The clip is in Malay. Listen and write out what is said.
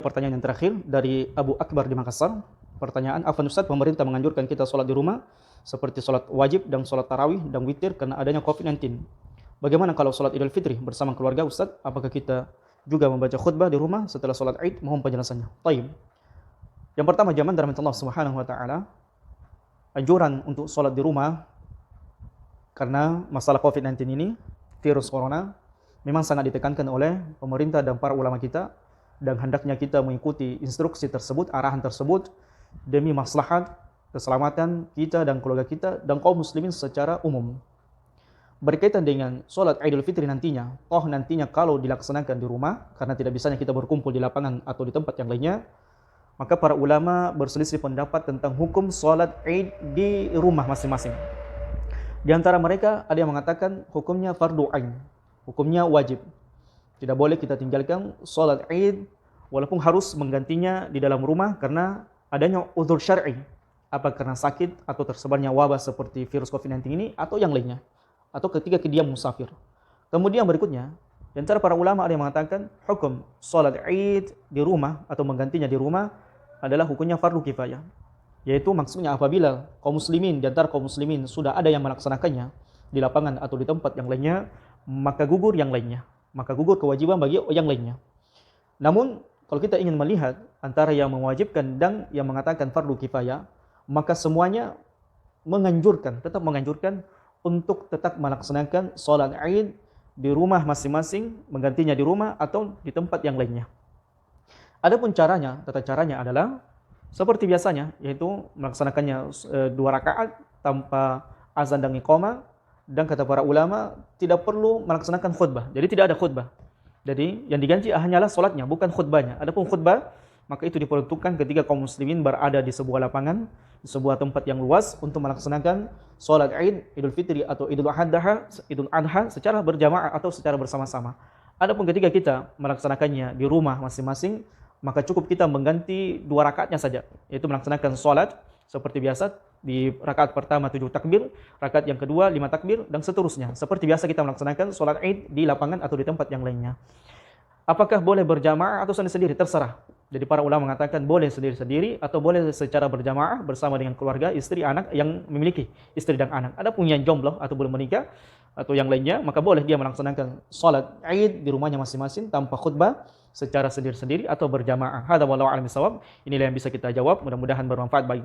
Pertanyaan yang terakhir dari Abu Akbar di Makassar. Pertanyaan, Afwan Ustaz, pemerintah menganjurkan kita sholat di rumah seperti sholat wajib dan sholat tarawih dan witir karena adanya COVID-19. Bagaimana kalau sholat Idul Fitri bersama keluarga Ustaz? Apakah kita juga membaca khutbah di rumah setelah sholat Id? Mohon penjelasannya. Taib. Yang pertama, zaman dari Allah Subhanahu wa taala, anjuran untuk sholat di rumah karena masalah COVID-19 ini, virus corona, memang sangat ditekankan oleh pemerintah dan para ulama kita, dan hendaknya kita mengikuti instruksi tersebut, arahan tersebut demi maslahat keselamatan kita dan keluarga kita dan kaum muslimin secara umum. Berkaitan dengan sholat Idul Fitri nantinya, nantinya kalau dilaksanakan di rumah karena tidak bisanya kita berkumpul di lapangan atau di tempat yang lainnya, maka para ulama berselisih pendapat tentang hukum sholat Id di rumah masing-masing. Di antara mereka ada yang mengatakan hukumnya fardu ain, hukumnya wajib. Tidak boleh kita tinggalkan sholat Id walaupun harus menggantinya di dalam rumah karena adanya uzur syar'i, apa karena sakit atau tersebarnya wabah seperti virus COVID-19 ini atau yang lainnya, atau ketika dia musafir. Kemudian berikutnya, di antara para ulama ada yang mengatakan hukum sholat Id di rumah atau menggantinya di rumah adalah hukumnya fardu kifayah, yaitu maksudnya apabila kaum muslimin, di antara kaum muslimin sudah ada yang melaksanakannya di lapangan atau di tempat yang lainnya, maka gugur yang lainnya, maka gugur kewajiban bagi yang lainnya. Namun kalau kita ingin melihat antara yang mewajibkan dan yang mengatakan fardu kifayah, maka semuanya menganjurkan, tetap menganjurkan untuk tetap melaksanakan sholat Id di rumah masing-masing, menggantinya di rumah atau di tempat yang lainnya. Adapun caranya, tata caranya adalah seperti biasanya, yaitu melaksanakannya 2 rakaat tanpa azan dan iqamah, dan kata para ulama tidak perlu melaksanakan khutbah. Jadi tidak ada khutbah. Jadi yang diganti hanyalah sholatnya, bukan khutbahnya. Adapun khutbah, maka itu diperuntukkan ketika kaum muslimin berada di sebuah lapangan, di sebuah tempat yang luas untuk melaksanakan sholat Id, Idul Fitri atau Idul Adha secara berjamaah atau secara bersama-sama. Adapun ketika kita melaksanakannya di rumah masing-masing, maka cukup kita mengganti 2 rakaatnya saja, yaitu melaksanakan sholat seperti biasa. Di rakaat pertama 7 takbir, rakaat yang kedua 5 takbir, dan seterusnya. Seperti biasa kita melaksanakan sholat Id di lapangan atau di tempat yang lainnya. Apakah boleh berjamaah atau sendiri-sendiri? Terserah. Jadi para ulama mengatakan boleh sendiri-sendiri atau boleh secara berjamaah bersama dengan keluarga, istri, anak yang memiliki istri dan anak. Adapun yang jomblo atau belum menikah atau yang lainnya, maka boleh dia melaksanakan sholat Id di rumahnya masing-masing tanpa khutbah, secara sendiri-sendiri atau berjamaah. Hadza wallahu a'lam bishawab. Inilah yang bisa kita jawab. Mudah-mudahan bermanfaat bagi